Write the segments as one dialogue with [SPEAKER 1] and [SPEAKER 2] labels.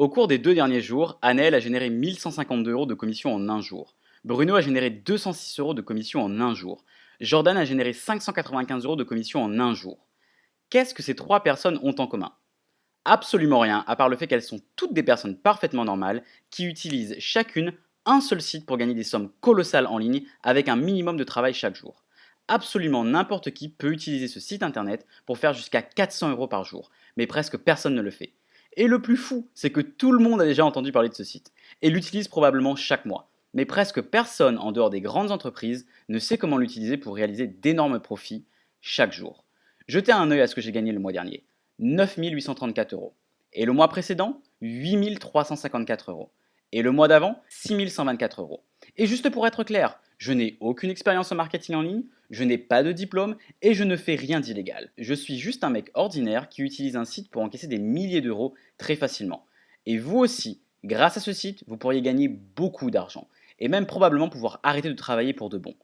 [SPEAKER 1] Au cours des 2 derniers jours, Anaël a généré 1152 euros de commission en un jour. Bruno a généré 206 euros de commission en un jour. Jordan a généré 595 euros de commission en un jour. Qu'est-ce que ces 3 personnes ont en commun? Absolument rien, à part le fait qu'elles sont toutes des personnes parfaitement normales qui utilisent chacune un seul site pour gagner des sommes colossales en ligne avec un minimum de travail chaque jour. Absolument n'importe qui peut utiliser ce site internet pour faire jusqu'à 400 euros par jour, mais presque personne ne le fait. Et le plus fou, c'est que tout le monde a déjà entendu parler de ce site et l'utilise probablement chaque mois. Mais presque personne en dehors des grandes entreprises ne sait comment l'utiliser pour réaliser d'énormes profits chaque jour. Jetez un œil à ce que j'ai gagné le mois dernier. 9 834 euros. Et le mois précédent, 8 354 euros. Et le mois d'avant, 6 124 euros. Et juste pour être clair, je n'ai aucune expérience en marketing en ligne, je n'ai pas de diplôme et je ne fais rien d'illégal. Je suis juste un mec ordinaire qui utilise un site pour encaisser des milliers d'euros très facilement. Et vous aussi, grâce à ce site, vous pourriez gagner beaucoup d'argent et même probablement pouvoir arrêter de travailler pour de bon.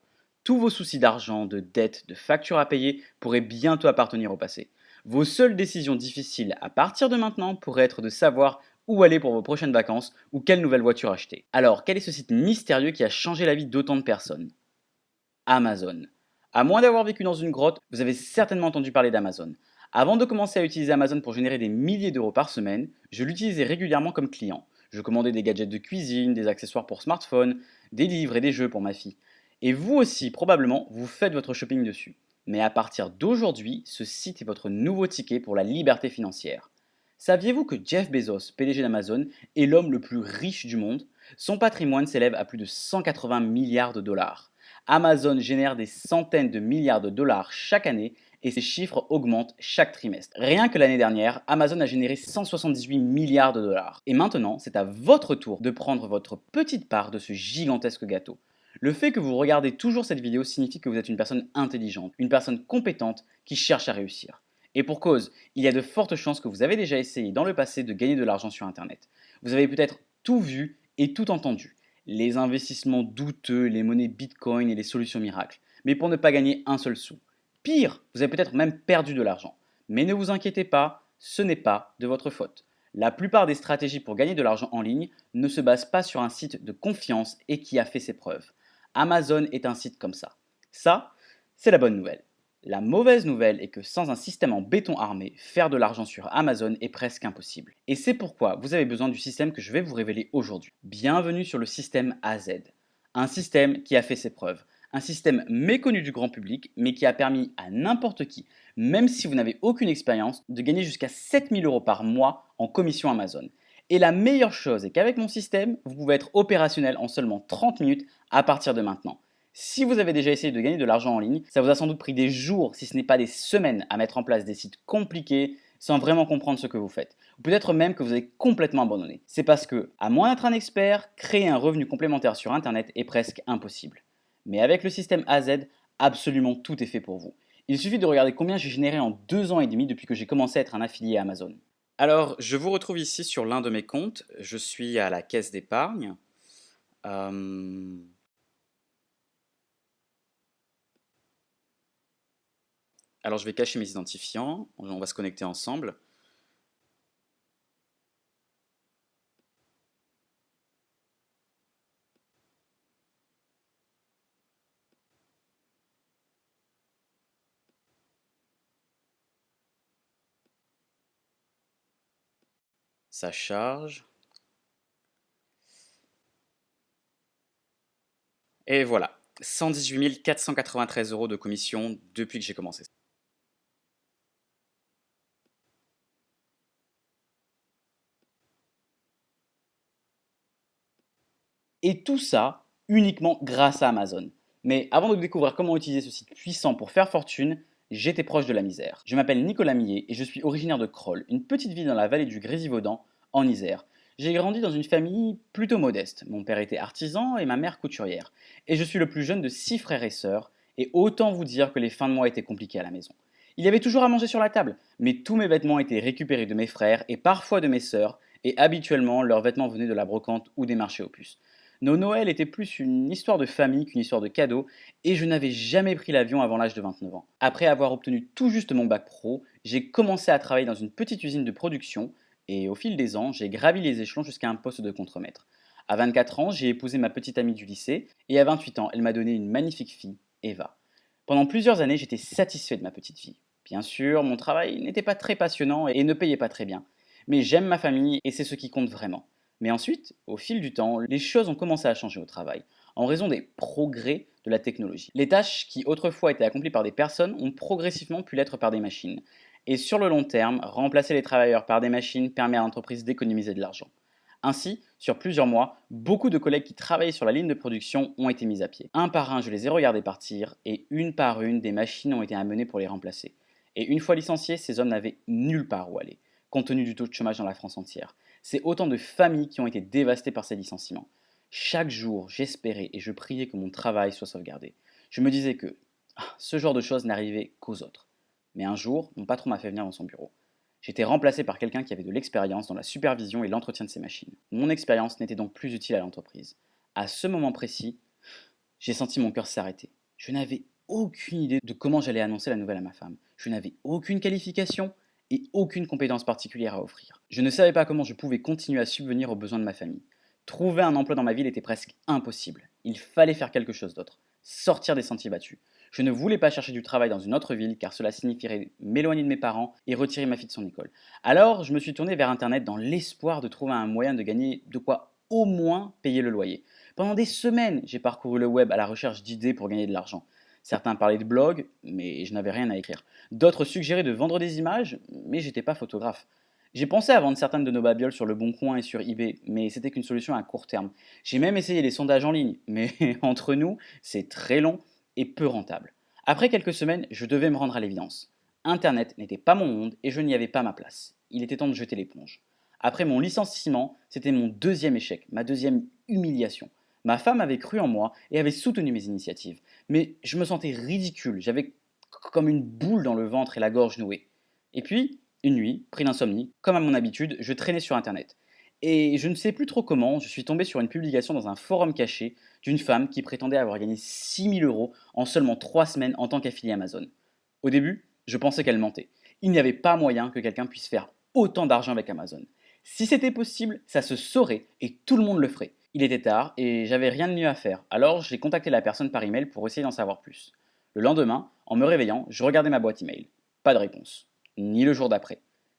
[SPEAKER 1] Tous vos soucis d'argent, de dettes, de factures à payer pourraient bientôt appartenir au passé. Vos seules décisions difficiles à partir de maintenant pourraient être de savoir où aller pour vos prochaines vacances ou quelle nouvelle voiture acheter. Alors, quel est ce site mystérieux qui a changé la vie d'autant de personnes? Amazon. À moins d'avoir vécu dans une grotte, vous avez certainement entendu parler d'Amazon. Avant de commencer à utiliser Amazon pour générer des milliers d'euros par semaine, je l'utilisais régulièrement comme client. Je commandais des gadgets de cuisine, des accessoires pour smartphone, des livres et des jeux pour ma fille. Et vous aussi, probablement, vous faites votre shopping dessus. Mais à partir d'aujourd'hui, ce site est votre nouveau ticket pour la liberté financière. Saviez-vous que Jeff Bezos, PDG d'Amazon, est l'homme le plus riche du monde? Son patrimoine s'élève à plus de 180 milliards de dollars. Amazon génère des centaines de milliards de dollars chaque année et ces chiffres augmentent chaque trimestre. Rien que l'année dernière, Amazon a généré 178 milliards de dollars. Et maintenant, c'est à votre tour de prendre votre petite part de ce gigantesque gâteau. Le fait que vous regardez toujours cette vidéo signifie que vous êtes une personne intelligente, une personne compétente qui cherche à réussir. Et pour cause, il y a de fortes chances que vous avez déjà essayé dans le passé de gagner de l'argent sur Internet. Vous avez peut-être tout vu et tout entendu. Les investissements douteux, les monnaies Bitcoin et les solutions miracles. Mais pour ne pas gagner un seul sou. Pire, vous avez peut-être même perdu de l'argent. Mais ne vous inquiétez pas, ce n'est pas de votre faute. La plupart des stratégies pour gagner de l'argent en ligne ne se basent pas sur un site de confiance et qui a fait ses preuves. Amazon est un site comme ça. Ça, c'est la bonne nouvelle. La mauvaise nouvelle est que sans un système en béton armé, faire de l'argent sur Amazon est presque impossible. Et c'est pourquoi vous avez besoin du système que je vais vous révéler aujourd'hui. Bienvenue sur le système AZ. Un système qui a fait ses preuves. Un système méconnu du grand public, mais qui a permis à n'importe qui, même si vous n'avez aucune expérience, de gagner jusqu'à 7 000 euros par mois en commission Amazon. Et la meilleure chose est qu'avec mon système, vous pouvez être opérationnel en seulement 30 minutes à partir de maintenant. Si vous avez déjà essayé de gagner de l'argent en ligne, ça vous a sans doute pris des jours, si ce n'est pas des semaines, à mettre en place des sites compliqués sans vraiment comprendre ce que vous faites. Ou peut-être même que vous avez complètement abandonné. C'est parce que, à moins d'être un expert, créer un revenu complémentaire sur Internet est presque impossible. Mais avec le système AZ, absolument tout est fait pour vous. Il suffit de regarder combien j'ai généré en 2 ans et demi depuis que j'ai commencé à être un affilié à Amazon. Alors, je vous retrouve ici sur l'un de mes comptes. Je suis à la caisse d'épargne. Euh, Alors, je vais cacher mes identifiants. On va se connecter ensemble. Ça charge. Et voilà, 118 493 euros de commission depuis que j'ai commencé. Et tout ça uniquement grâce à Amazon. Mais avant de découvrir comment utiliser ce site puissant pour faire fortune, j'étais proche de la misère. Je m'appelle Nicolas Millet et je suis originaire de Crolles, une petite ville dans la vallée du Grésivaudan, en Isère. J'ai grandi dans une famille plutôt modeste. Mon père était artisan et ma mère couturière. Et je suis le plus jeune de 6 frères et sœurs, et autant vous dire que les fins de mois étaient compliquées à la maison. Il y avait toujours à manger sur la table, mais tous mes vêtements étaient récupérés de mes frères et parfois de mes sœurs, et habituellement leurs vêtements venaient de la brocante ou des marchés aux puces. Nos Noëls étaient plus une histoire de famille qu'une histoire de cadeaux, et je n'avais jamais pris l'avion avant l'âge de 29 ans. Après avoir obtenu tout juste mon bac pro, j'ai commencé à travailler dans une petite usine de production, Et au fil des ans, j'ai gravi les échelons jusqu'à un poste de contremaître. À 24 ans, j'ai épousé ma petite amie du lycée, et à 28 ans, elle m'a donné une magnifique fille, Eva. Pendant plusieurs années, j'étais satisfait de ma petite fille. Bien sûr, mon travail n'était pas très passionnant et ne payait pas très bien. Mais j'aime ma famille et c'est ce qui compte vraiment. Mais ensuite, au fil du temps, les choses ont commencé à changer au travail, en raison des progrès de la technologie. Les tâches qui autrefois étaient accomplies par des personnes ont progressivement pu l'être par des machines. Et sur le long terme, remplacer les travailleurs par des machines permet à l'entreprise d'économiser de l'argent. Ainsi, sur plusieurs mois, beaucoup de collègues qui travaillaient sur la ligne de production ont été mis à pied. Un par un, je les ai regardés partir, et une par une, des machines ont été amenées pour les remplacer. Et une fois licenciés, ces hommes n'avaient nulle part où aller, compte tenu du taux de chômage dans la France entière. C'est autant de familles qui ont été dévastées par ces licenciements. Chaque jour, j'espérais et je priais que mon travail soit sauvegardé. Je me disais que ce genre de choses n'arrivait qu'aux autres. Mais un jour, mon patron m'a fait venir dans son bureau. J'étais remplacé par quelqu'un qui avait de l'expérience dans la supervision et l'entretien de ces machines. Mon expérience n'était donc plus utile à l'entreprise. À ce moment précis, j'ai senti mon cœur s'arrêter. Je n'avais aucune idée de comment j'allais annoncer la nouvelle à ma femme. Je n'avais aucune qualification et aucune compétence particulière à offrir. Je ne savais pas comment je pouvais continuer à subvenir aux besoins de ma famille. Trouver un emploi dans ma ville était presque impossible. Il fallait faire quelque chose d'autre. Sortir des sentiers battus. Je ne voulais pas chercher du travail dans une autre ville car cela signifierait m'éloigner de mes parents et retirer ma fille de son école. Alors, je me suis tourné vers Internet dans l'espoir de trouver un moyen de gagner de quoi au moins payer le loyer. Pendant des semaines, j'ai parcouru le web à la recherche d'idées pour gagner de l'argent. Certains parlaient de blogs, mais je n'avais rien à écrire. D'autres suggéraient de vendre des images, mais j'étais pas photographe. J'ai pensé à vendre certaines de nos babioles sur le Bon Coin et sur eBay, mais c'était qu'une solution à court terme. J'ai même essayé les sondages en ligne, mais entre nous, c'est très long et peu rentable. Après quelques semaines, je devais me rendre à l'évidence. Internet n'était pas mon monde et je n'y avais pas ma place. Il était temps de jeter l'éponge. Après mon licenciement, c'était mon deuxième échec, ma deuxième humiliation. Ma femme avait cru en moi et avait soutenu mes initiatives. Mais je me sentais ridicule, j'avais comme une boule dans le ventre et la gorge nouée. Et puis, une nuit, pris d'insomnie, comme à mon habitude, je traînais sur Internet. Et je ne sais plus trop comment, je suis tombé sur une publication dans un forum caché d'une femme qui prétendait avoir gagné 6 000 € en seulement 3 semaines en tant qu'affiliée Amazon. Au début, je pensais qu'elle mentait. Il n'y avait pas moyen que quelqu'un puisse faire autant d'argent avec Amazon. Si c'était possible, ça se saurait et tout le monde le ferait. Il était tard et j'avais rien de mieux à faire, alors j'ai contacté la personne par email pour essayer d'en savoir plus. Le lendemain, en me réveillant, je regardais ma boîte email. Pas de réponse. Ni le jour d'après.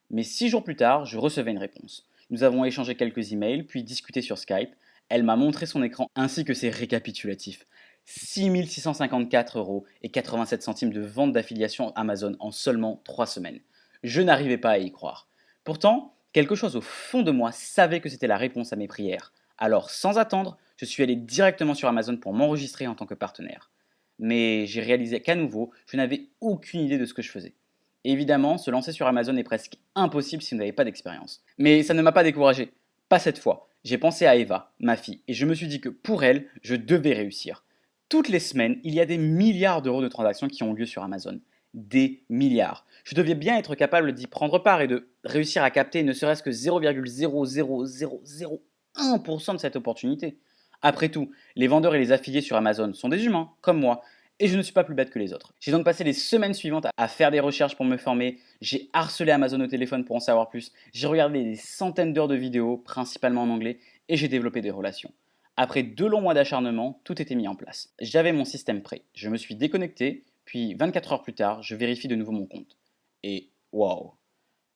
[SPEAKER 1] Mais 6 jours plus tard, je recevais une réponse. Nous avons échangé quelques emails, puis discuté sur Skype. Elle m'a montré son écran ainsi que ses récapitulatifs. 6 654 € et 87 centimes de vente d'affiliation Amazon en seulement 3 semaines. Je n'arrivais pas à y croire. Pourtant, quelque chose au fond de moi savait que c'était la réponse à mes prières. Alors, sans attendre, je suis allé directement sur Amazon pour m'enregistrer en tant que partenaire. Mais j'ai réalisé qu'à nouveau, je n'avais aucune idée de ce que je faisais. Évidemment, se lancer sur Amazon est presque impossible si vous n'avez pas d'expérience. Mais ça ne m'a pas découragé. Pas cette fois. J'ai pensé à Eva, ma fille, et je me suis dit que pour elle, je devais réussir. Toutes les semaines, il y a des milliards d'euros de transactions qui ont lieu sur Amazon. Des milliards. Je devais bien être capable d'y prendre part et de réussir à capter ne serait-ce que 0,00001% de cette opportunité. Après tout, les vendeurs et les affiliés sur Amazon sont des humains, comme moi, et je ne suis pas plus bête que les autres. J'ai donc passé les semaines suivantes à faire des recherches pour me former, j'ai harcelé Amazon au téléphone pour en savoir plus, j'ai regardé des centaines d'heures de vidéos, principalement en anglais, et j'ai développé des relations. Après 2 longs mois d'acharnement, tout était mis en place. J'avais mon système prêt, je me suis déconnecté, puis 24 heures plus tard, je vérifie de nouveau mon compte. Et waouh!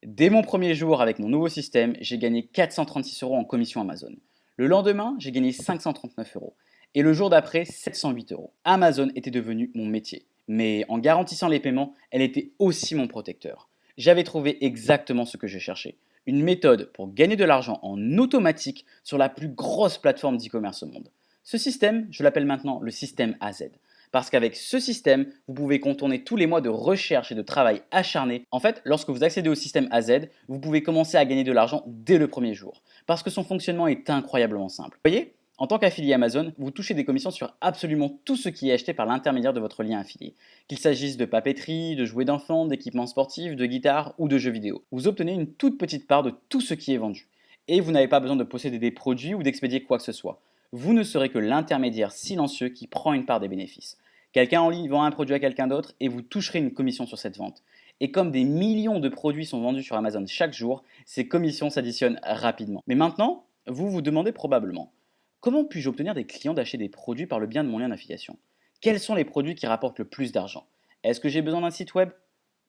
[SPEAKER 1] Dès mon premier jour avec mon nouveau système, j'ai gagné 436 € en commission Amazon. Le lendemain, j'ai gagné 539 €. Et le jour d'après, 708 €. Amazon était devenu mon métier. Mais en garantissant les paiements, elle était aussi mon protecteur. J'avais trouvé exactement ce que je cherchais. Une méthode pour gagner de l'argent en automatique sur la plus grosse plateforme d'e-commerce au monde. Ce système, je l'appelle maintenant le système AZ. Parce qu'avec ce système, vous pouvez contourner tous les mois de recherche et de travail acharné. En fait, lorsque vous accédez au système AZ, vous pouvez commencer à gagner de l'argent dès le premier jour. Parce que son fonctionnement est incroyablement simple. Vous voyez, en tant qu'affilié Amazon, vous touchez des commissions sur absolument tout ce qui est acheté par l'intermédiaire de votre lien affilié. Qu'il s'agisse de papeterie, de jouets d'enfants, d'équipements sportifs, de guitares ou de jeux vidéo. Vous obtenez une toute petite part de tout ce qui est vendu. Et vous n'avez pas besoin de posséder des produits ou d'expédier quoi que ce soit. Vous ne serez que l'intermédiaire silencieux qui prend une part des bénéfices. Quelqu'un en ligne vend un produit à quelqu'un d'autre et vous toucherez une commission sur cette vente. Et comme des millions de produits sont vendus sur Amazon chaque jour, ces commissions s'additionnent rapidement. Mais maintenant, vous vous demandez probablement, comment puis-je obtenir des clients d'acheter des produits par le biais de mon lien d'affiliation? Quels sont les produits qui rapportent le plus d'argent? Est-ce que j'ai besoin d'un site web?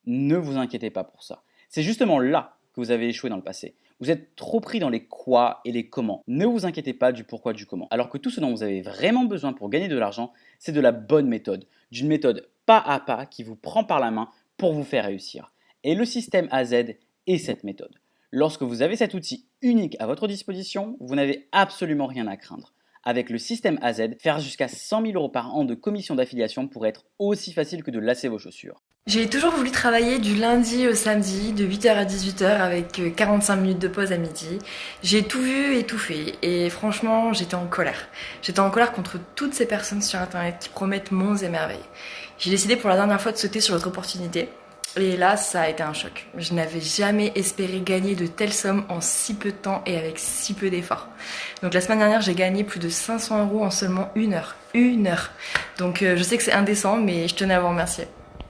[SPEAKER 1] Ne vous inquiétez pas pour ça. C'est justement là que vous avez échoué dans le passé. Vous êtes trop pris dans les quoi et les comment. Ne vous inquiétez pas du pourquoi du comment. Alors que tout ce dont vous avez vraiment besoin pour gagner de l'argent, c'est de la bonne méthode. D'une méthode pas à pas qui vous prend par la main pour vous faire réussir. Et le système AZ est cette méthode. Lorsque vous avez cet outil unique à votre disposition, vous n'avez absolument rien à craindre. Avec le système AZ, faire jusqu'à 100 000 € par an de commission d'affiliation pourrait être aussi facile que de lasser vos chaussures.
[SPEAKER 2] J'ai toujours voulu travailler du lundi au samedi, de 8h à 18h avec 45 minutes de pause à midi. J'ai tout vu et tout fait et franchement j'étais en colère. J'étais en colère contre toutes ces personnes sur internet qui promettent monts et merveilles. J'ai décidé pour la dernière fois de sauter sur votre opportunité et là ça a été un choc. Je n'avais jamais espéré gagner de telles sommes en si peu de temps et avec si peu d'efforts. Donc la semaine dernière j'ai gagné plus de 500 € en seulement une heure. Une heure. Donc je sais que c'est indécent mais je tenais à vous remercier.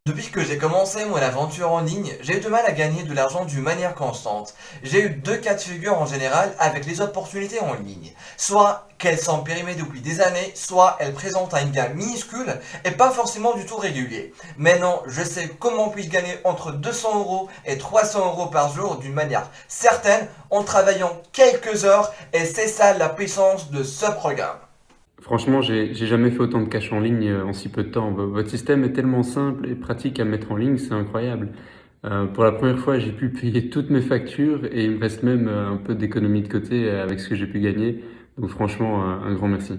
[SPEAKER 3] Depuis que j'ai commencé mon aventure en ligne, j'ai eu du mal à gagner de l'argent d'une manière constante. J'ai eu deux cas de figure en général avec les opportunités en ligne. Soit qu'elles sont périmées depuis des années, soit elles présentent un gain minuscule et pas forcément du tout régulier. Maintenant, je sais comment puis-je gagner entre 200 € et 300 € par jour d'une manière certaine en travaillant quelques heures et c'est ça la puissance de ce programme.
[SPEAKER 4] Franchement, j'ai jamais fait autant de cash en ligne en si peu de temps. Votre système est tellement simple et pratique à mettre en ligne, c'est incroyable. Pour la première fois, j'ai pu payer toutes mes factures et il me reste même un peu d'économie de côté avec ce que j'ai pu gagner. Donc franchement, un grand merci.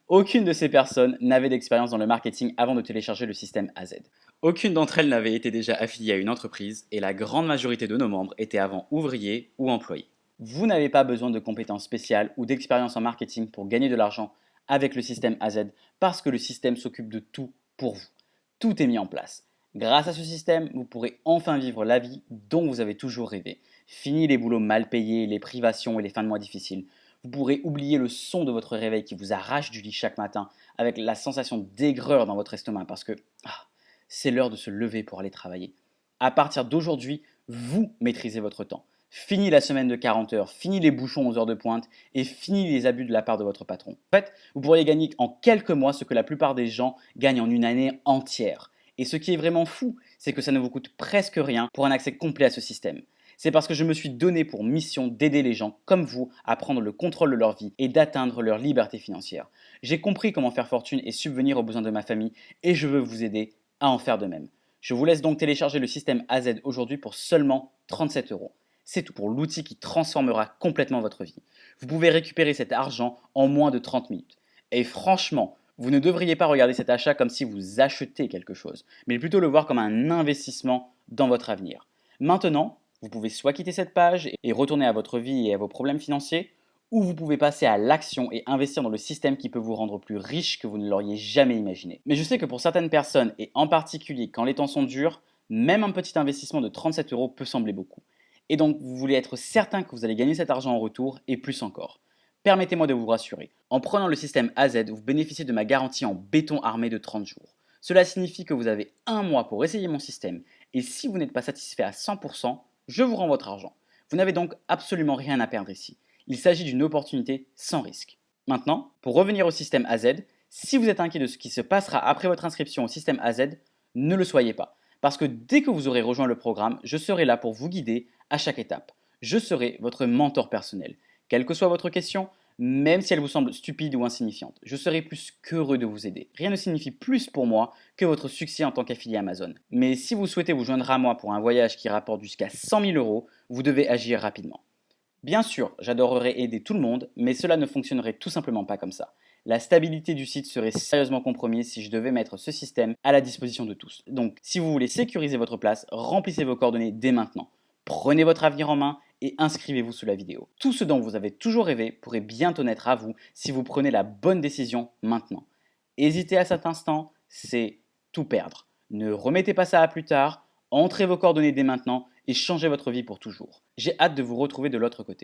[SPEAKER 1] Aucune de ces personnes n'avait d'expérience dans le marketing avant de télécharger le système AZ. Aucune d'entre elles n'avait été déjà affiliée à une entreprise et la grande majorité de nos membres étaient avant ouvriers ou employés. Vous n'avez pas besoin de compétences spéciales ou d'expérience en marketing pour gagner de l'argent avec le système AZ parce que le système s'occupe de tout pour vous. Tout est mis en place. Grâce à ce système, vous pourrez enfin vivre la vie dont vous avez toujours rêvé. Fini les boulots mal payés, les privations et les fins de mois difficiles. Vous pourrez oublier le son de votre réveil qui vous arrache du lit chaque matin avec la sensation d'aigreur dans votre estomac parce que c'est l'heure de se lever pour aller travailler. À partir d'aujourd'hui, vous maîtrisez votre temps. Fini la semaine de 40 heures, fini les bouchons aux heures de pointe et fini les abus de la part de votre patron. En fait, vous pourriez gagner en quelques mois ce que la plupart des gens gagnent en une année entière. Et ce qui est vraiment fou, c'est que ça ne vous coûte presque rien pour un accès complet à ce système. C'est parce que je me suis donné pour mission d'aider les gens comme vous à prendre le contrôle de leur vie et d'atteindre leur liberté financière. J'ai compris comment faire fortune et subvenir aux besoins de ma famille et je veux vous aider à en faire de même. Je vous laisse donc télécharger le système AZ aujourd'hui pour seulement 37 €. C'est tout pour l'outil qui transformera complètement votre vie. Vous pouvez récupérer cet argent en moins de 30 minutes. Et franchement, vous ne devriez pas regarder cet achat comme si vous achetez quelque chose, mais plutôt le voir comme un investissement dans votre avenir. Maintenant, vous pouvez soit quitter cette page et retourner à votre vie et à vos problèmes financiers, ou vous pouvez passer à l'action et investir dans le système qui peut vous rendre plus riche que vous ne l'auriez jamais imaginé. Mais je sais que pour certaines personnes, et en particulier quand les temps sont durs, même un petit investissement de 37 € peut sembler beaucoup. Et donc, vous voulez être certain que vous allez gagner cet argent en retour et plus encore. Permettez-moi de vous rassurer. En prenant le système AZ, vous bénéficiez de ma garantie en béton armé de 30 jours. Cela signifie que vous avez un mois pour essayer mon système et si vous n'êtes pas satisfait à 100%, je vous rends votre argent. Vous n'avez donc absolument rien à perdre ici. Il s'agit d'une opportunité sans risque. Maintenant, pour revenir au système AZ, si vous êtes inquiet de ce qui se passera après votre inscription au système AZ, ne le soyez pas. Parce que dès que vous aurez rejoint le programme, je serai là pour vous guider à chaque étape. Je serai votre mentor personnel. Quelle que soit votre question, même si elle vous semble stupide ou insignifiante, je serai plus qu'heureux de vous aider. Rien ne signifie plus pour moi que votre succès en tant qu'affilié Amazon. Mais si vous souhaitez vous joindre à moi pour un voyage qui rapporte jusqu'à 100 000 €, vous devez agir rapidement. Bien sûr, j'adorerais aider tout le monde, mais cela ne fonctionnerait tout simplement pas comme ça. La stabilité du site serait sérieusement compromise si je devais mettre ce système à la disposition de tous. Donc, si vous voulez sécuriser votre place, remplissez vos coordonnées dès maintenant. Prenez votre avenir en main et inscrivez-vous sous la vidéo. Tout ce dont vous avez toujours rêvé pourrait bientôt naître à vous si vous prenez la bonne décision maintenant. Hésiter à cet instant, c'est tout perdre. Ne remettez pas ça à plus tard, entrez vos coordonnées dès maintenant et changez votre vie pour toujours. J'ai hâte de vous retrouver de l'autre côté.